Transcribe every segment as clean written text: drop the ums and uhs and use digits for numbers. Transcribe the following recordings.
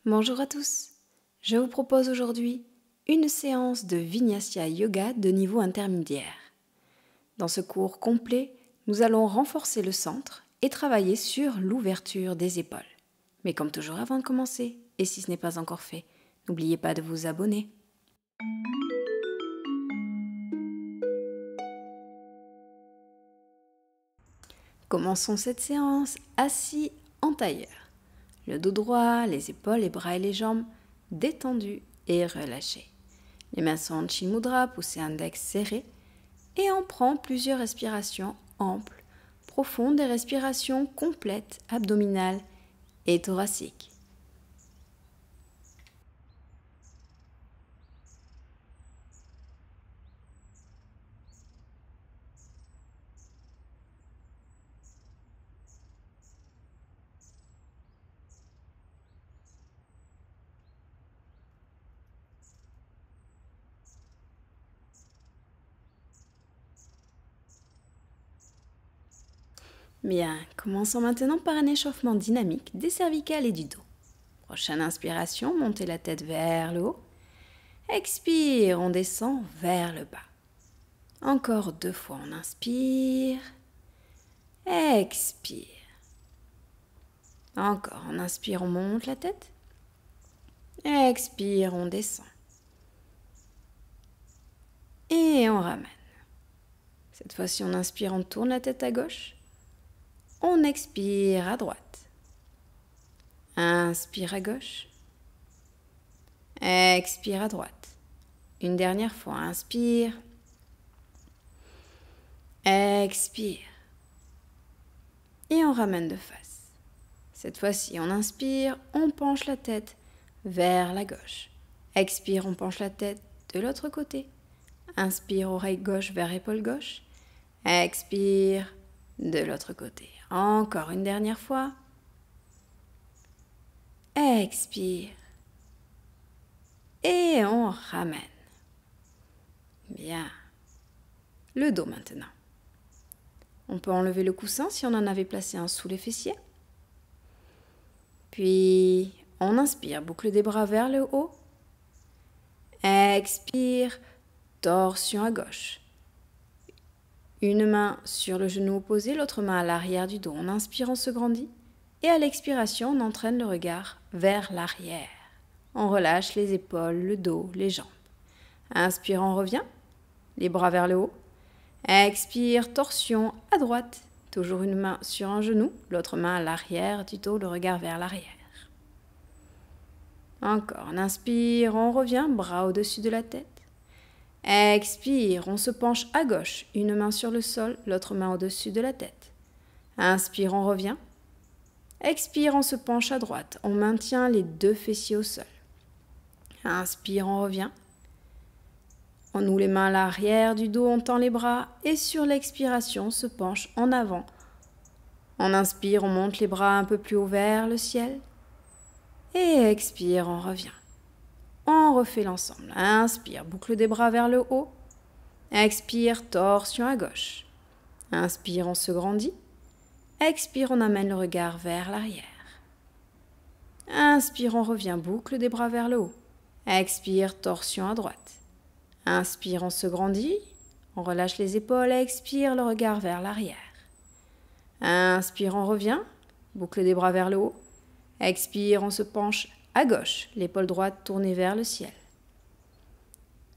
Bonjour à tous, je vous propose aujourd'hui une séance de Vinyasa Yoga de niveau intermédiaire. Dans ce cours complet, nous allons renforcer le centre et travailler sur l'ouverture des épaules. Mais comme toujours avant de commencer, et si ce n'est pas encore fait, n'oubliez pas de vous abonner. Commençons cette séance assis en tailleur. Le dos droit, les épaules, les bras et les jambes détendus et relâchés. Les mains sont en Chin Mudra, poussez index serré et on prend plusieurs respirations amples, profondes et respirations complètes, abdominales et thoraciques. Bien, commençons maintenant par un échauffement dynamique des cervicales et du dos. Prochaine inspiration, montez la tête vers le haut. Expire, on descend vers le bas. Encore 2 fois, on inspire. Expire. Encore, on inspire, on monte la tête. Expire, on descend. Et on ramène. Cette fois-ci, on inspire, on tourne la tête à gauche. On expire à droite. Inspire à gauche. Expire à droite. Une dernière fois, inspire. Expire. Et on ramène de face. Cette fois-ci, on inspire, on penche la tête vers la gauche. Expire, on penche la tête de l'autre côté. Inspire, oreille gauche vers épaule gauche. Expire, de l'autre côté. Encore une dernière fois. Expire. Et on ramène. Bien. Le dos maintenant. On peut enlever le coussin si on en avait placé un sous les fessiers. Puis, on inspire, boucle des bras vers le haut. Expire, torsion à gauche. Une main sur le genou opposé, l'autre main à l'arrière du dos. On inspire, on se grandit. Et à l'expiration, on entraîne le regard vers l'arrière. On relâche les épaules, le dos, les jambes. Inspire, on revient. Les bras vers le haut. Expire, torsion à droite. Toujours une main sur un genou, l'autre main à l'arrière du dos, le regard vers l'arrière. Encore, on inspire, on revient, bras au-dessus de la tête. Expire, on se penche à gauche, une main sur le sol, l'autre main au-dessus de la tête. Inspire, on revient. Expire, on se penche à droite, on maintient les 2 fessiers au sol. Inspire, on revient. On noue les mains à l'arrière du dos, on tend les bras et sur l'expiration, on se penche en avant. On inspire, on monte les bras un peu plus haut vers le ciel. Et expire, on revient. On refait l'ensemble. Inspire, boucle des bras vers le haut. Expire, torsion à gauche. Inspire, on se grandit. Expire, on amène le regard vers l'arrière. Inspire, on revient, boucle des bras vers le haut. Expire, torsion à droite. Inspire, on se grandit. On relâche les épaules. Expire, le regard vers l'arrière. Inspire, on revient. Boucle des bras vers le haut. Expire, on se penche à gauche, l'épaule droite tournée vers le ciel.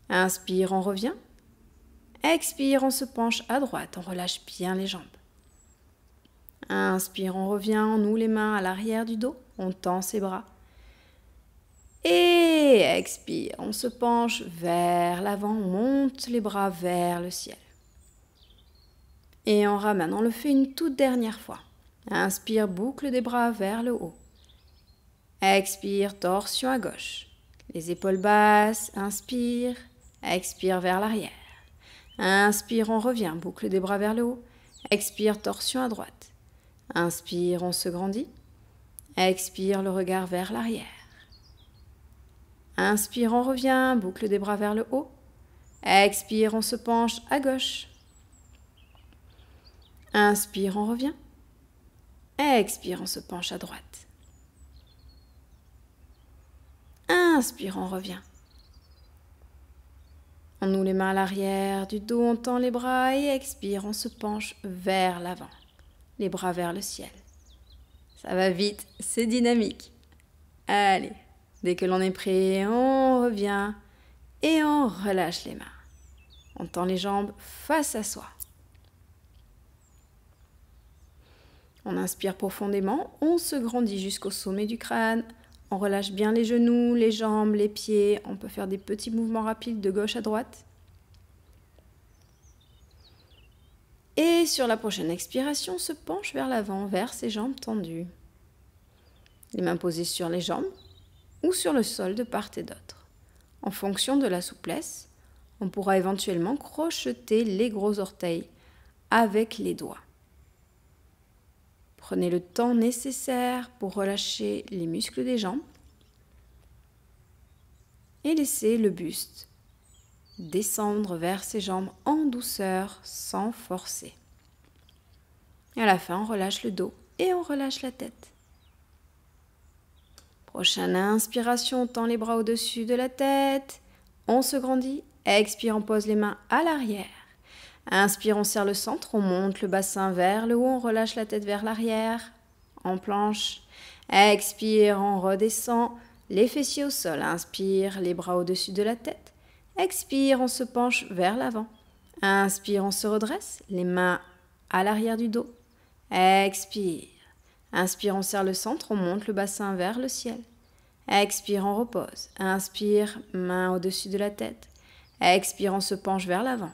Inspire, on revient. Expire, on se penche à droite, on relâche bien les jambes. Inspire, on revient, on noue les mains à l'arrière du dos, on tend ses bras. Et expire, on se penche vers l'avant, on monte les bras vers le ciel. Et on ramène, on le fait une toute dernière fois. Inspire, boucle des bras vers le haut. Expire, torsion à gauche. Les épaules basses, inspire, expire vers l'arrière. Inspire, on revient, boucle des bras vers le haut. Expire, torsion à droite. Inspire, on se grandit. Expire, le regard vers l'arrière. Inspire, on revient, boucle des bras vers le haut. Expire, on se penche à gauche. Inspire, on revient. Expire, on se penche à droite. Inspire, on revient. On noue les mains à l'arrière du dos, on tend les bras et expire, on se penche vers l'avant. Les bras vers le ciel. Ça va vite, c'est dynamique. Allez, dès que l'on est prêt, on revient et on relâche les mains. On tend les jambes face à soi. On inspire profondément, on se grandit jusqu'au sommet du crâne. On relâche bien les genoux, les jambes, les pieds. On peut faire des petits mouvements rapides de gauche à droite. Et sur la prochaine expiration, on se penche vers l'avant, vers ses jambes tendues. Les mains posées sur les jambes ou sur le sol de part et d'autre. En fonction de la souplesse, on pourra éventuellement crocheter les gros orteils avec les doigts. Prenez le temps nécessaire pour relâcher les muscles des jambes et laissez le buste descendre vers ses jambes en douceur sans forcer. Et à la fin, on relâche le dos et on relâche la tête. Prochaine inspiration, on tend les bras au-dessus de la tête. On se grandit. Expire, on pose les mains à l'arrière. Inspire, on serre le centre, on monte le bassin vers le haut, on relâche la tête vers l'arrière, en planche. Expire, on redescend, les fessiers au sol. Inspire, les bras au-dessus de la tête. Expire, on se penche vers l'avant. Inspire, on se redresse, les mains à l'arrière du dos. Expire. Inspire, on serre le centre, on monte le bassin vers le ciel. Expire, on repose. Inspire, main au-dessus de la tête. Expire, on se penche vers l'avant.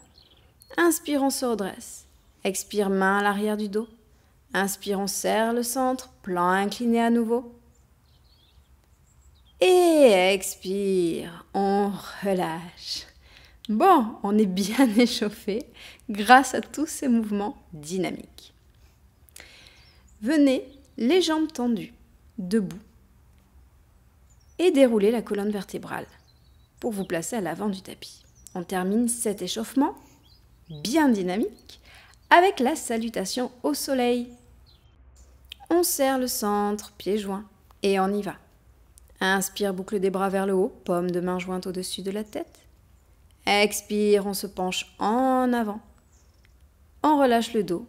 Inspire, on se redresse. Expire, main à l'arrière du dos. Inspire, on serre le centre, plan incliné à nouveau. Et expire, on relâche. Bon, on est bien échauffé grâce à tous ces mouvements dynamiques. Venez, les jambes tendues, debout, et déroulez la colonne vertébrale pour vous placer à l'avant du tapis. On termine cet échauffement bien dynamique avec la salutation au soleil. On serre le centre, pieds joints, et on y va. Inspire, boucle des bras vers le haut, paume de main jointe au-dessus de la tête. Expire, on se penche en avant. On relâche le dos,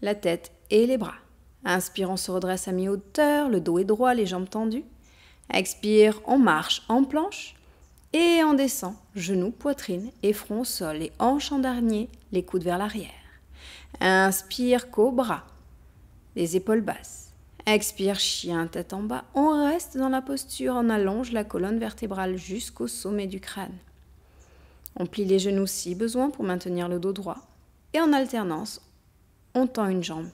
la tête et les bras. Inspire, on se redresse à mi-hauteur, le dos est droit, les jambes tendues. Expire, on marche en planche et on descend, genoux, poitrine et front au sol et hanches en dernier, les coudes vers l'arrière. Inspire, cobra, les épaules basses. Expire, chien, tête en bas. On reste dans la posture, on allonge la colonne vertébrale jusqu'au sommet du crâne. On plie les genoux si besoin pour maintenir le dos droit. Et en alternance, on tend une jambe,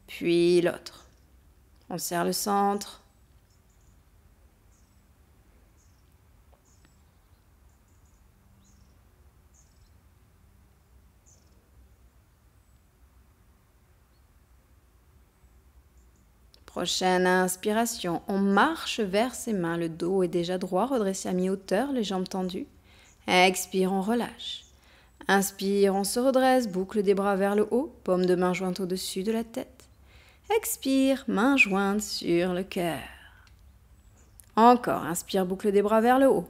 puis l'autre. On serre le centre. Prochaine inspiration, on marche vers ses mains, le dos est déjà droit, redressé à mi-hauteur, les jambes tendues. Expire, on relâche. Inspire, on se redresse, boucle des bras vers le haut, paume de main jointe au-dessus de la tête. Expire, main jointe sur le cœur. Encore, inspire, boucle des bras vers le haut,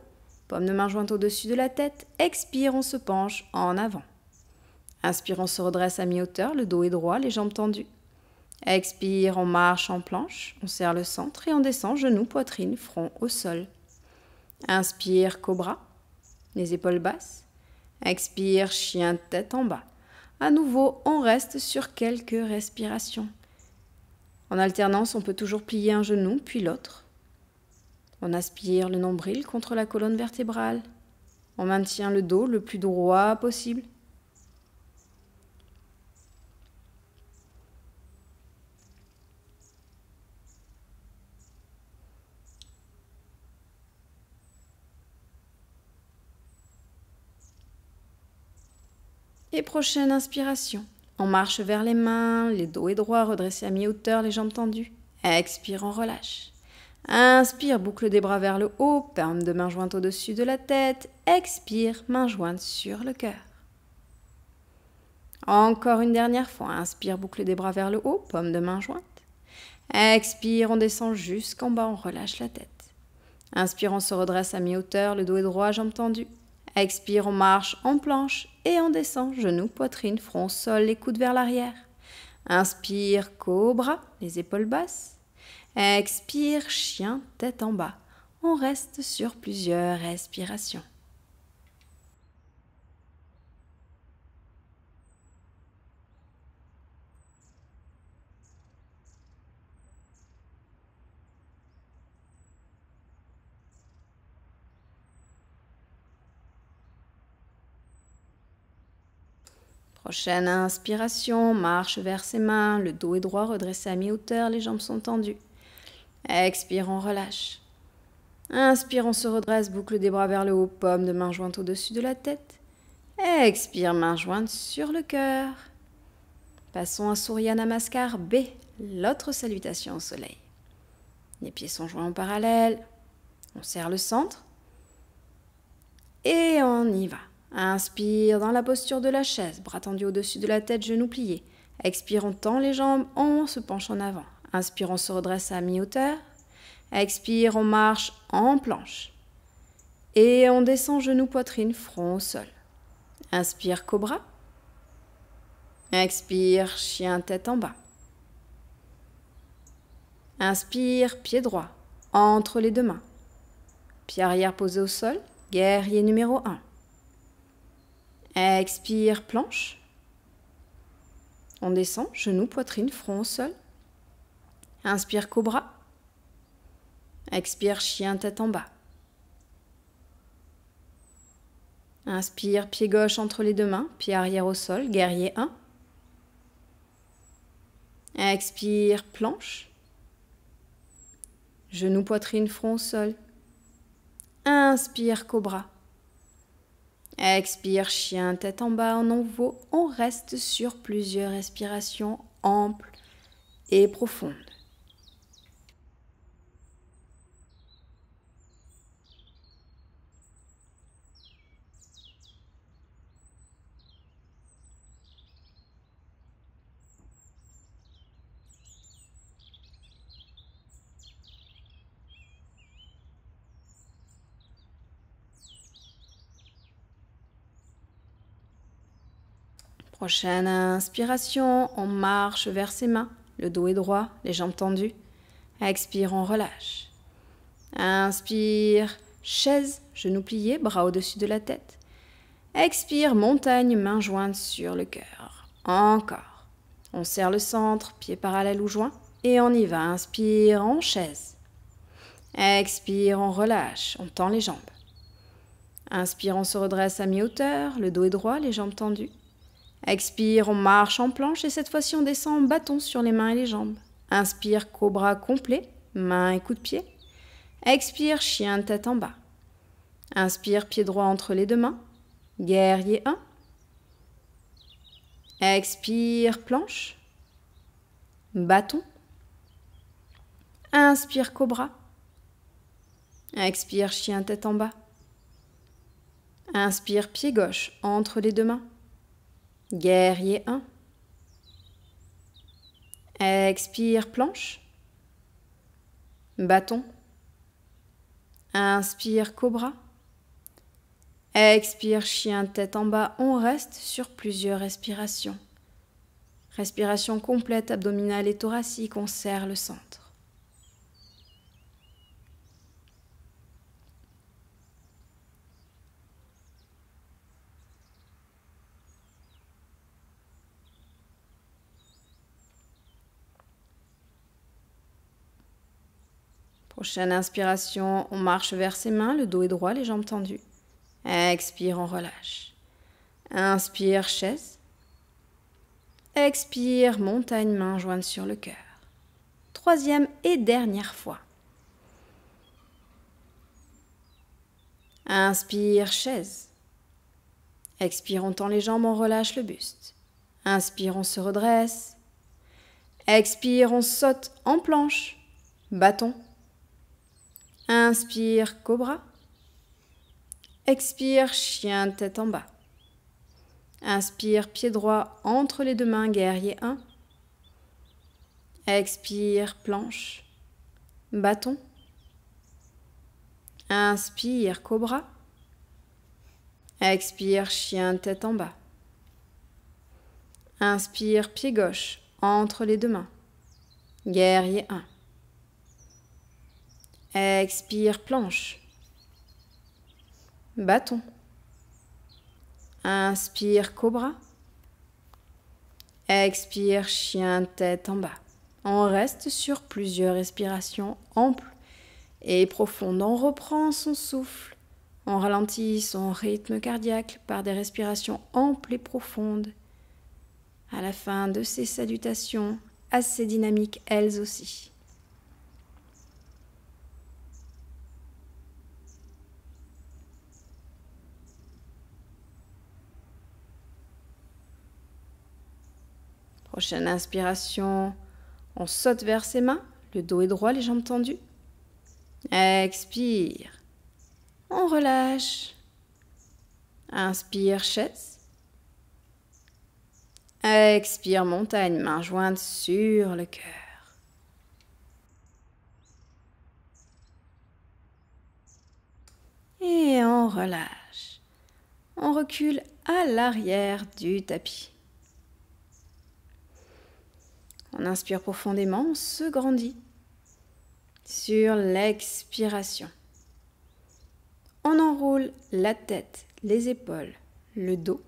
paume de main jointe au-dessus de la tête. Expire, on se penche en avant. Inspire, on se redresse à mi-hauteur, le dos est droit, les jambes tendues. Expire, on marche en planche, on serre le centre et on descend, genoux, poitrine, front au sol. Inspire, cobra, les épaules basses. Expire, chien, tête en bas. À nouveau, on reste sur quelques respirations. En alternance, on peut toujours plier un genou, puis l'autre. On aspire le nombril contre la colonne vertébrale. On maintient le dos le plus droit possible. Et prochaine inspiration. On marche vers les mains, les dos est droit, redressé à mi-hauteur, les jambes tendues. Expire, on relâche. Inspire, boucle des bras vers le haut, paume de main jointe au-dessus de la tête. Expire, main jointe sur le cœur. Encore une dernière fois. Inspire, boucle des bras vers le haut, paume de main jointe. Expire, on descend jusqu'en bas, on relâche la tête. Inspire, on se redresse à mi-hauteur, le dos est droit, jambes tendues. Expire, on marche en planche et on descend, genoux, poitrine, front, sol, les coudes vers l'arrière. Inspire, cobra, les épaules basses. Expire, chien, tête en bas. On reste sur plusieurs respirations. Prochaine inspiration, marche vers ses mains, le dos est droit, redressé à mi-hauteur, les jambes sont tendues. Expire, on relâche. Inspire, on se redresse, boucle des bras vers le haut, paume de main jointe au-dessus de la tête. Expire, main jointe sur le cœur. Passons à Surya Namaskar B, l'autre salutation au soleil. Les pieds sont joints en parallèle. On serre le centre. Et on y va. Inspire dans la posture de la chaise, bras tendus au-dessus de la tête, genoux pliés. Expire, on tend les jambes, on se penche en avant. Inspire, on se redresse à mi-hauteur. Expire, on marche en planche. Et on descend genoux, poitrine, front au sol. Inspire, cobra. Expire, chien, tête en bas. Inspire, pied droit, entre les deux mains. Pied arrière posé au sol, guerrier numéro 1. Expire, planche. On descend, genoux, poitrine, front au sol. Inspire, cobra. Expire, chien, tête en bas. Inspire, pied gauche entre les deux mains, pied arrière au sol, guerrier 1. Expire, planche. Genoux, poitrine, front au sol. Inspire, cobra. Expire, chien, tête en bas, en nouveau. On reste sur plusieurs respirations amples et profondes. Prochaine inspiration, on marche vers ses mains, le dos est droit, les jambes tendues. Expire, on relâche. Inspire, chaise, genoux pliés, bras au-dessus de la tête. Expire, montagne, mains jointes sur le cœur. Encore. On serre le centre, pieds parallèles ou joints, et on y va. Inspire, en chaise. Expire, on relâche, on tend les jambes. Inspire, on se redresse à mi-hauteur, le dos est droit, les jambes tendues. Expire, on marche en planche et cette fois-ci on descend en bâton sur les mains et les jambes. Inspire, cobra complet, mains et coups de pied. Expire, chien, tête en bas. Inspire, pied droit entre les deux mains. Guerrier 1. Expire, planche. Bâton. Inspire, cobra. Expire, chien, tête en bas. Inspire, pied gauche entre les deux mains. Guerrier 1. Expire, planche. Bâton. Inspire, cobra. Expire, chien, tête en bas. On reste sur plusieurs respirations. Respiration complète, abdominale et thoracique. On serre le centre. Prochaine inspiration, on marche vers ses mains, le dos est droit, les jambes tendues. Expire, on relâche. Inspire, chaise. Expire, montagne, mains jointes sur le cœur. Troisième et dernière fois. Inspire, chaise. Expire, on tend les jambes, on relâche le buste. Inspire, on se redresse. Expire, on saute en planche. Bâton. Inspire, cobra. Expire, chien, tête en bas. Inspire, pied droit entre les deux mains, guerrier 1. Expire, planche. Bâton. Inspire, cobra. Expire, chien tête en bas. Inspire, pied gauche, entre les deux mains. Guerrier 1. Expire, planche. Bâton. Inspire, cobra. Expire, chien tête en bas. On reste sur plusieurs respirations amples et profondes. On reprend son souffle. On ralentit son rythme cardiaque par des respirations amples et profondes. À la fin de ces salutations, assez dynamiques elles aussi. Prochaine inspiration, on saute vers ses mains, le dos est droit, les jambes tendues. Expire, on relâche. Inspire, chaise. Expire, montagne, mains jointes sur le cœur. Et on relâche. On recule à l'arrière du tapis. On inspire profondément, on se grandit. Sur l'expiration, on enroule la tête, les épaules, le dos.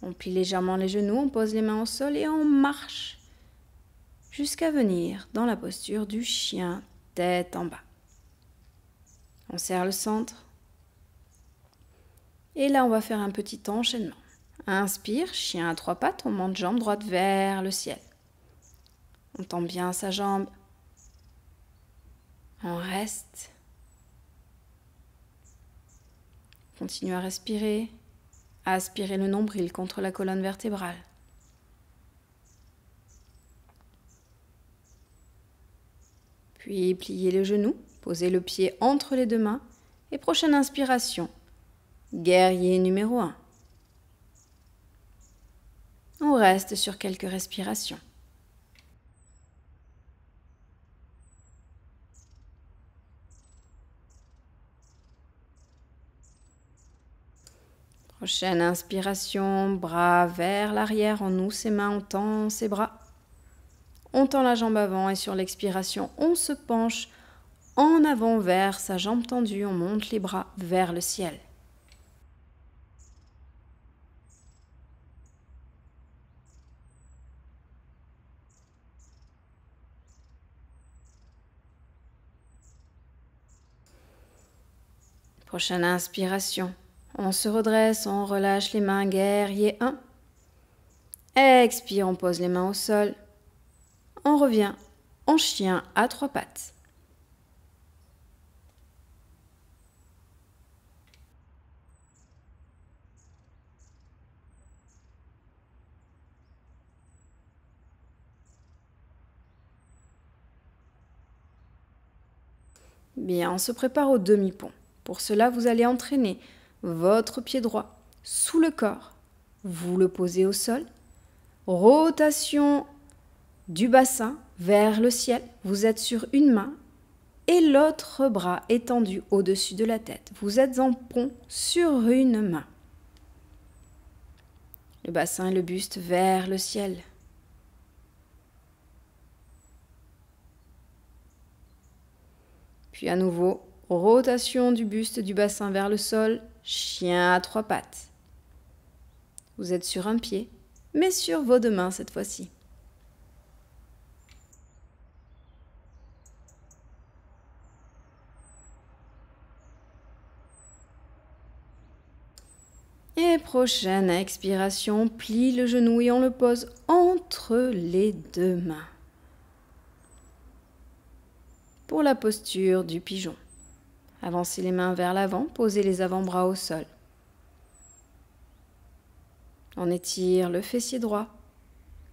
On plie légèrement les genoux, on pose les mains au sol et on marche jusqu'à venir dans la posture du chien tête en bas. On serre le centre. Et là, on va faire un petit enchaînement. Inspire, chien à trois pattes, on monte jambe droite vers le ciel. On tend bien sa jambe. On reste. Continue à respirer. Aspirer le nombril contre la colonne vertébrale. Puis pliez le genou. Posez le pied entre les deux mains. Et prochaine inspiration. Guerrier numéro 1. On reste sur quelques respirations. Prochaine inspiration, bras vers l'arrière, on ouvre ses mains, on tend ses bras. On tend la jambe avant et sur l'expiration, on se penche en avant vers sa jambe tendue, on monte les bras vers le ciel. Prochaine inspiration. On se redresse, on relâche les mains, guerrier 1. Expire, on pose les mains au sol. On revient en chien à trois pattes. Bien, on se prépare au demi-pont. Pour cela, vous allez entraîner votre pied droit sous le corps. Vous le posez au sol. Rotation du bassin vers le ciel. Vous êtes sur une main et l'autre bras étendu au-dessus de la tête. Vous êtes en pont sur une main. Le bassin et le buste vers le ciel. Puis à nouveau, rotation du buste du bassin vers le sol, chien à trois pattes. Vous êtes sur un pied, mais sur vos deux mains cette fois-ci. Et prochaine expiration, plie le genou et on le pose entre les deux mains. Pour la posture du pigeon. Avancez les mains vers l'avant, posez les avant-bras au sol. On étire le fessier droit.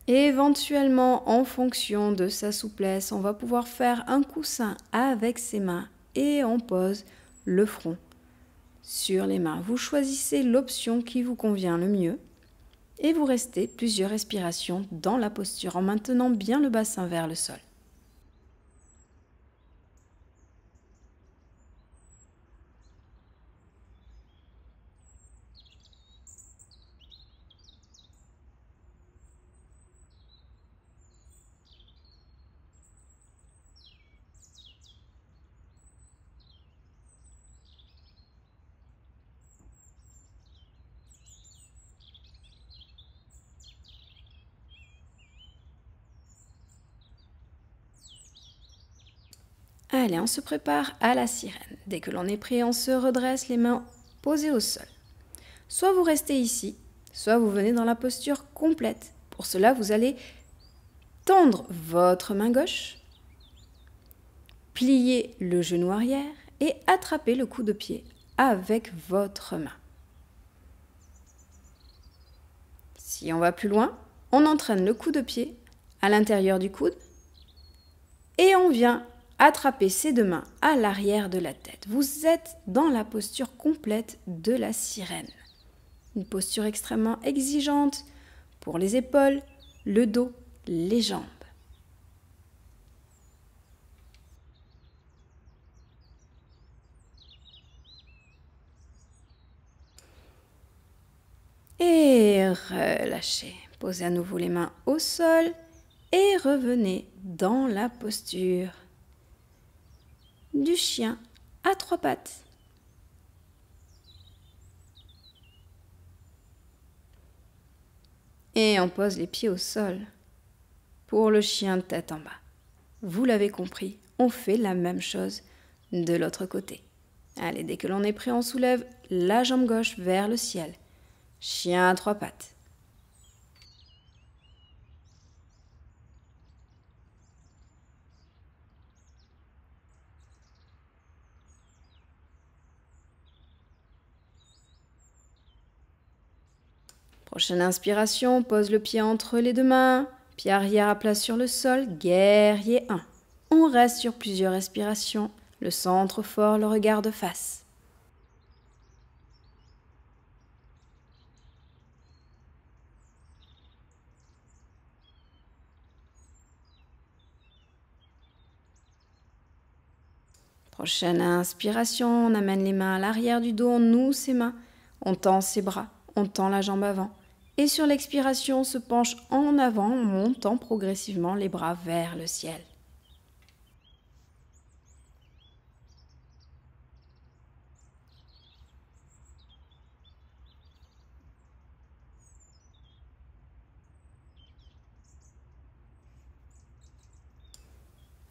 Et éventuellement, en fonction de sa souplesse, on va pouvoir faire un coussin avec ses mains et on pose le front sur les mains. Vous choisissez l'option qui vous convient le mieux et vous restez plusieurs respirations dans la posture en maintenant bien le bassin vers le sol. Allez, on se prépare à la sirène. Dès que l'on est prêt, on se redresse, les mains posées au sol. Soit vous restez ici, soit vous venez dans la posture complète. Pour cela, vous allez tendre votre main gauche, plier le genou arrière et attraper le coude de pied avec votre main. Si on va plus loin, on entraîne le coude de pied à l'intérieur du coude et on vient attraper ses deux mains à l'arrière de la tête. Vous êtes dans la posture complète de la sirène. Une posture extrêmement exigeante pour les épaules, le dos, les jambes. Et relâchez. Posez à nouveau les mains au sol et revenez dans la posture du chien à trois pattes. Et on pose les pieds au sol pour le chien tête en bas. Vous l'avez compris, on fait la même chose de l'autre côté. Allez, dès que l'on est prêt, on soulève la jambe gauche vers le ciel. Chien à trois pattes. Prochaine inspiration, pose le pied entre les deux mains, pied arrière à plat sur le sol, guerrier 1. On reste sur plusieurs respirations, le centre fort, le regard de face. Prochaine inspiration, on amène les mains à l'arrière du dos, on noue ses mains, on tend ses bras, on tend la jambe avant. Et sur l'expiration, on se penche en avant, montant progressivement les bras vers le ciel.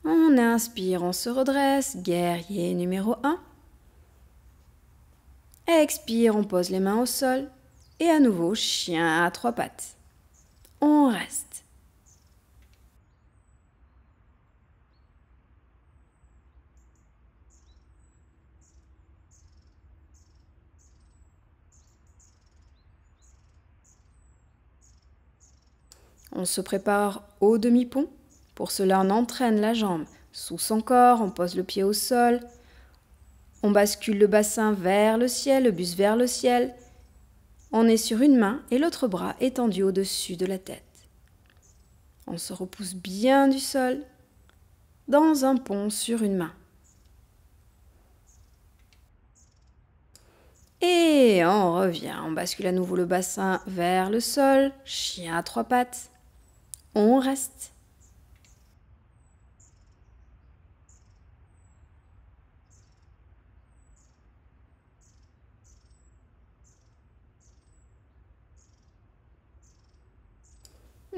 On inspire, on se redresse, guerrier numéro 1. Expire, on pose les mains au sol. Et à nouveau, chien à trois pattes. On reste. On se prépare au demi-pont. Pour cela, on entraîne la jambe sous son corps, on pose le pied au sol. On bascule le bassin vers le ciel, le buste vers le ciel. On est sur une main et l'autre bras étendu au-dessus de la tête. On se repousse bien du sol dans un pont sur une main. Et on revient. On bascule à nouveau le bassin vers le sol, chien à trois pattes. On reste.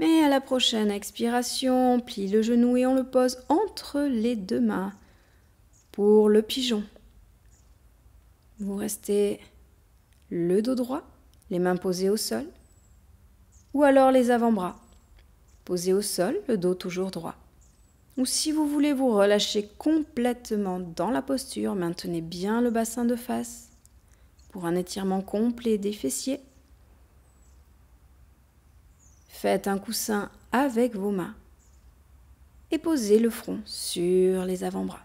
Et à la prochaine expiration, on plie le genou et on le pose entre les deux mains pour le pigeon. Vous restez le dos droit, les mains posées au sol, ou alors les avant-bras posés au sol, le dos toujours droit. Ou si vous voulez vous relâcher complètement dans la posture, maintenez bien le bassin de face pour un étirement complet des fessiers. Faites un coussin avec vos mains et posez le front sur les avant-bras.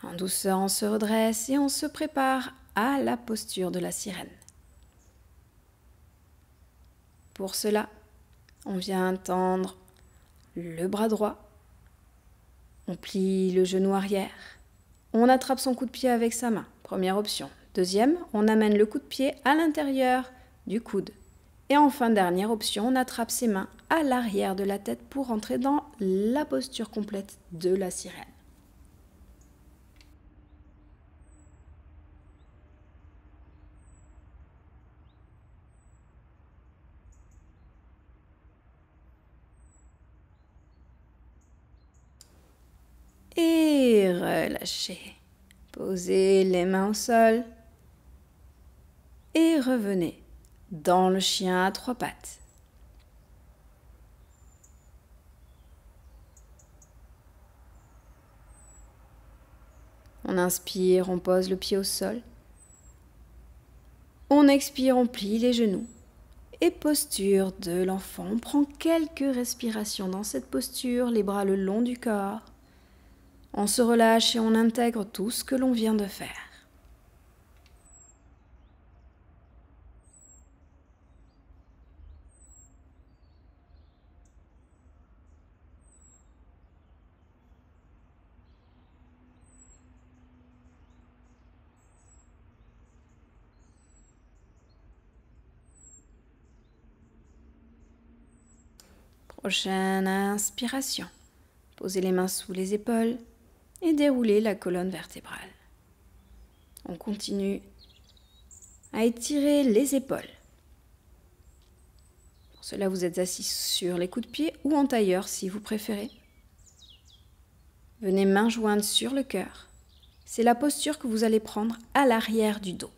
En douceur, on se redresse et on se prépare à la posture de la sirène. Pour cela, on vient tendre le bras droit, on plie le genou arrière, on attrape son coup de pied avec sa main, première option. Deuxième, on amène le coup de pied à l'intérieur du coude. Et enfin, dernière option, on attrape ses mains à l'arrière de la tête pour entrer dans la posture complète de la sirène. Et relâchez. Posez les mains au sol. Et revenez dans le chien à trois pattes. On inspire, on pose le pied au sol. On expire, on plie les genoux. Et posture de l'enfant. On prend quelques respirations dans cette posture, les bras le long du corps. On se relâche et on intègre tout ce que l'on vient de faire. Prochaine inspiration. Posez les mains sous les épaules et déroulez la colonne vertébrale. On continue à étirer les épaules. Pour cela, vous êtes assis sur les coups de pied ou en tailleur si vous préférez. Venez mains jointes sur le cœur. C'est la posture que vous allez prendre à l'arrière du dos.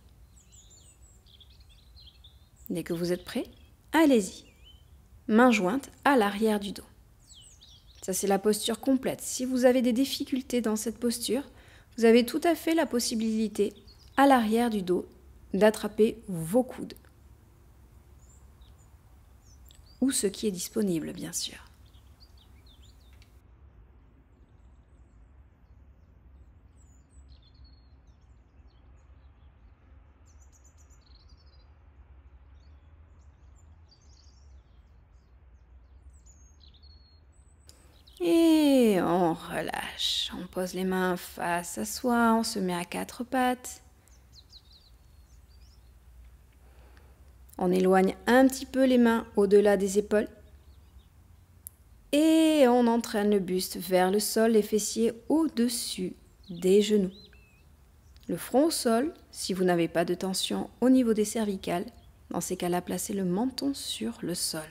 Dès que vous êtes prêt, allez-y. Mains jointes à l'arrière du dos. Ça, c'est la posture complète. Si vous avez des difficultés dans cette posture, vous avez tout à fait la possibilité, à l'arrière du dos, d'attraper vos coudes. Ou ce qui est disponible, bien sûr. Et on relâche. On pose les mains face à soi, on se met à quatre pattes. On éloigne un petit peu les mains au-delà des épaules. Et on entraîne le buste vers le sol, les fessiers au-dessus des genoux. Le front au sol, si vous n'avez pas de tension au niveau des cervicales. Dans ces cas-là, placez le menton sur le sol.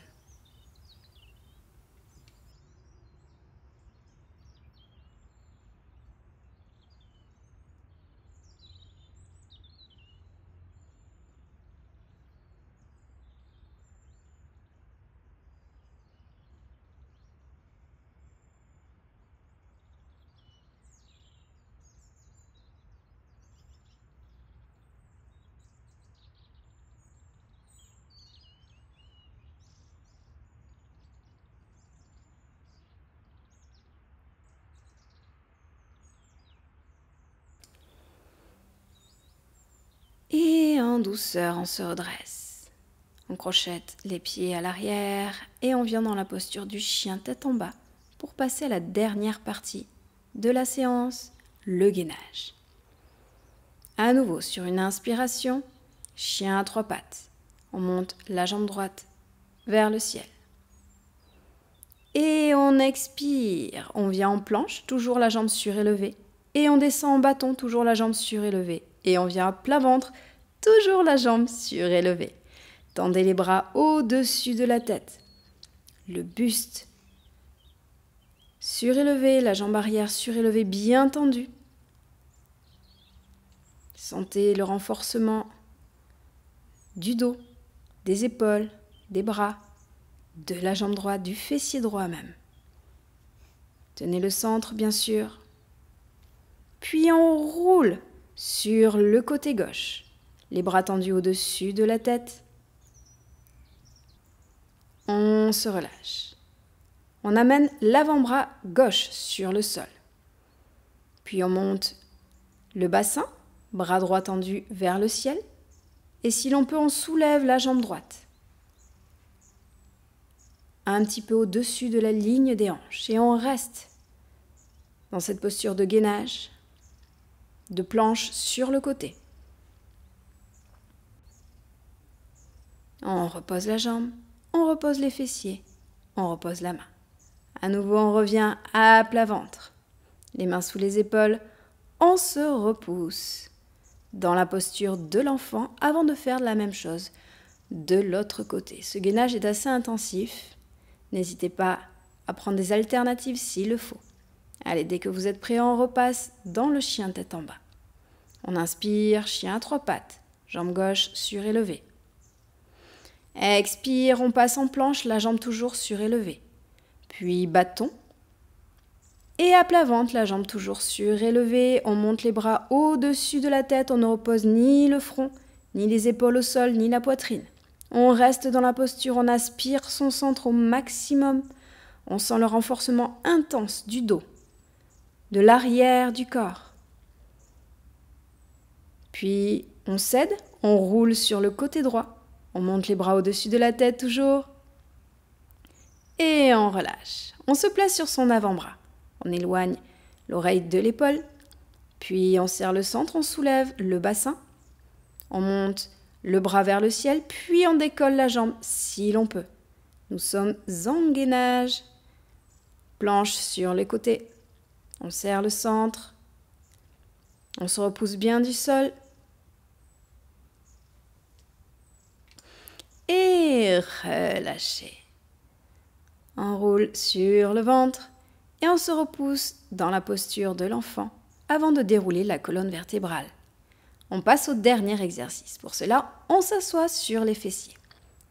Et en douceur, on se redresse. On crochette les pieds à l'arrière et on vient dans la posture du chien tête en bas pour passer à la dernière partie de la séance, le gainage. À nouveau, sur une inspiration, chien à trois pattes. On monte la jambe droite vers le ciel. Et on expire. On vient en planche, toujours la jambe surélevée. Et on descend en bâton, toujours la jambe surélevée. Et on vient à plat ventre, toujours la jambe surélevée. Tendez les bras au-dessus de la tête. Le buste surélevé, la jambe arrière surélevée, bien tendue. Sentez le renforcement du dos, des épaules, des bras, de la jambe droite, du fessier droit même. Tenez le centre, bien sûr. Puis on roule sur le côté gauche. Les bras tendus au-dessus de la tête. On se relâche. On amène l'avant-bras gauche sur le sol. Puis on monte le bassin, bras droit tendu vers le ciel. Et si l'on peut, on soulève la jambe droite. Un petit peu au-dessus de la ligne des hanches. Et on reste dans cette posture de gainage, de planche sur le côté. On repose la jambe, on repose les fessiers, on repose la main. À nouveau, on revient à plat ventre. Les mains sous les épaules, on se repousse dans la posture de l'enfant avant de faire la même chose de l'autre côté. Ce gainage est assez intensif. N'hésitez pas à prendre des alternatives s'il le faut. Allez, dès que vous êtes prêt, on repasse dans le chien tête en bas. On inspire, chien à 3 pattes, jambe gauche surélevée. Expire, on passe en planche, la jambe toujours surélevée. Puis bâton. Et à plat ventre, la jambe toujours surélevée. On monte les bras au-dessus de la tête. On ne repose ni le front, ni les épaules au sol, ni la poitrine. On reste dans la posture, on aspire son centre au maximum. On sent le renforcement intense du dos, de l'arrière du corps. Puis on cède, on roule sur le côté droit. On monte les bras au-dessus de la tête toujours. Et on relâche. On se place sur son avant-bras. On éloigne l'oreille de l'épaule. Puis on serre le centre, on soulève le bassin. On monte le bras vers le ciel, puis on décolle la jambe si l'on peut. Nous sommes en gainage. Planche sur les côtés. On serre le centre. On se repousse bien du sol. Et relâchez. On roule sur le ventre et on se repousse dans la posture de l'enfant avant de dérouler la colonne vertébrale. On passe au dernier exercice. Pour cela, on s'assoit sur les fessiers.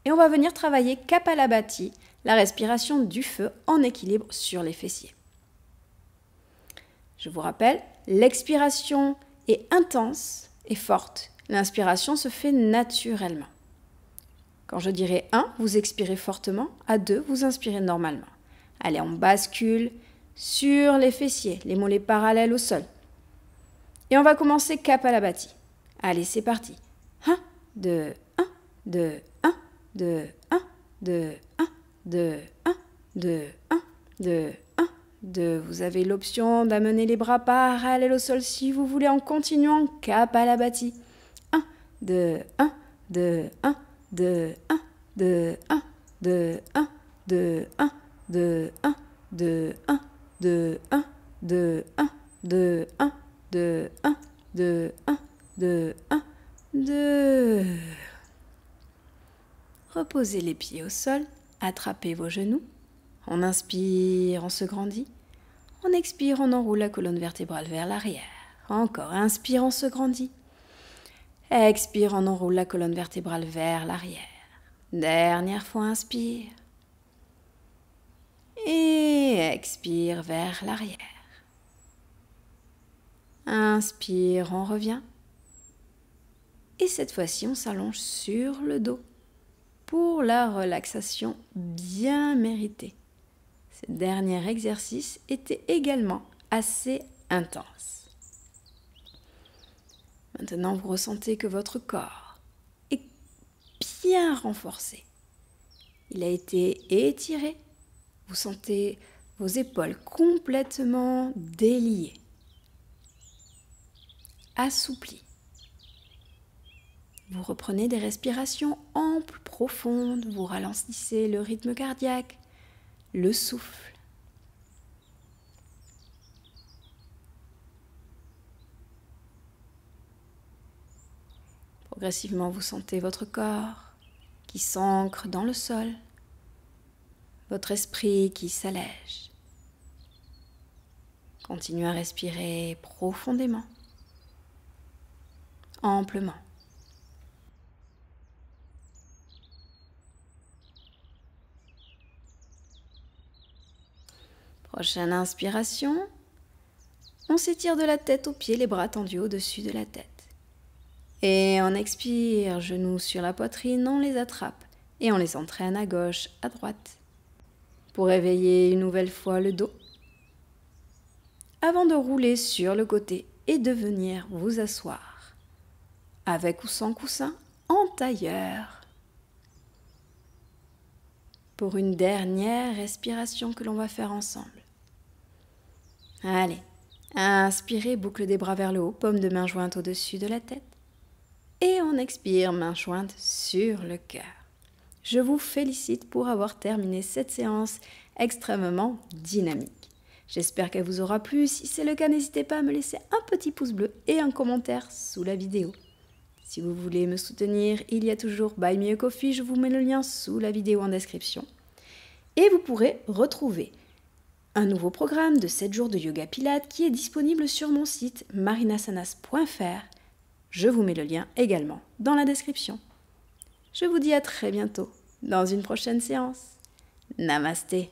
Et on va venir travailler Kapalabhati, la respiration du feu en équilibre sur les fessiers. Je vous rappelle, l'expiration est intense et forte. L'inspiration se fait naturellement. Quand je dirai 1, vous expirez fortement. À 2, vous inspirez normalement. Allez, on bascule sur les fessiers, les mollets parallèles au sol. Et on va commencer Kapalabhati. Allez, c'est parti. 1, 2, 1, 2, 1, 2, 1, 2, 1, 2, 1, 2, 1, 2, 1, 2. Vous avez l'option d'amener les bras parallèles au sol si vous voulez en continuant Kapalabhati. 1, 2, 1, 2, 1. 2, 1, 2, 1, 2, 1, 2, 1, 2, 1, 2, 1, 2, 1, 2, 1, 2, 1, 2, 1, 2, 1, 2, 1, 2. Reposez les pieds au sol, attrapez vos genoux. On inspire, on se grandit. On expire, on enroule la colonne vertébrale vers l'arrière. Encore, inspire, on se grandit. Expire, on enroule la colonne vertébrale vers l'arrière. Dernière fois, inspire. Et expire vers l'arrière. Inspire, on revient. Et cette fois-ci, on s'allonge sur le dos pour la relaxation bien méritée. Ce dernier exercice était également assez intense. Maintenant, vous ressentez que votre corps est bien renforcé. Il a été étiré. Vous sentez vos épaules complètement déliées, assouplies. Vous reprenez des respirations amples, profondes. Vous ralentissez le rythme cardiaque, le souffle. Progressivement, vous sentez votre corps qui s'ancre dans le sol, votre esprit qui s'allège. Continuez à respirer profondément, amplement. Prochaine inspiration, on s'étire de la tête aux pieds, les bras tendus au-dessus de la tête. Et on expire, genoux sur la poitrine, on les attrape et on les entraîne à gauche, à droite. Pour réveiller une nouvelle fois le dos, avant de rouler sur le côté et de venir vous asseoir, avec ou sans coussin, en tailleur. Pour une dernière respiration que l'on va faire ensemble. Allez, inspirez, boucle des bras vers le haut, paume de main jointe au-dessus de la tête. Et on expire, main jointe sur le cœur. Je vous félicite pour avoir terminé cette séance extrêmement dynamique. J'espère qu'elle vous aura plu. Si c'est le cas, n'hésitez pas à me laisser un petit pouce bleu et un commentaire sous la vidéo. Si vous voulez me soutenir, il y a toujours Buy Me a Coffee, je vous mets le lien sous la vidéo en description. Et vous pourrez retrouver un nouveau programme de 7 jours de yoga pilates qui est disponible sur mon site marinasanas.fr. Je vous mets le lien également dans la description. Je vous dis à très bientôt dans une prochaine séance. Namasté.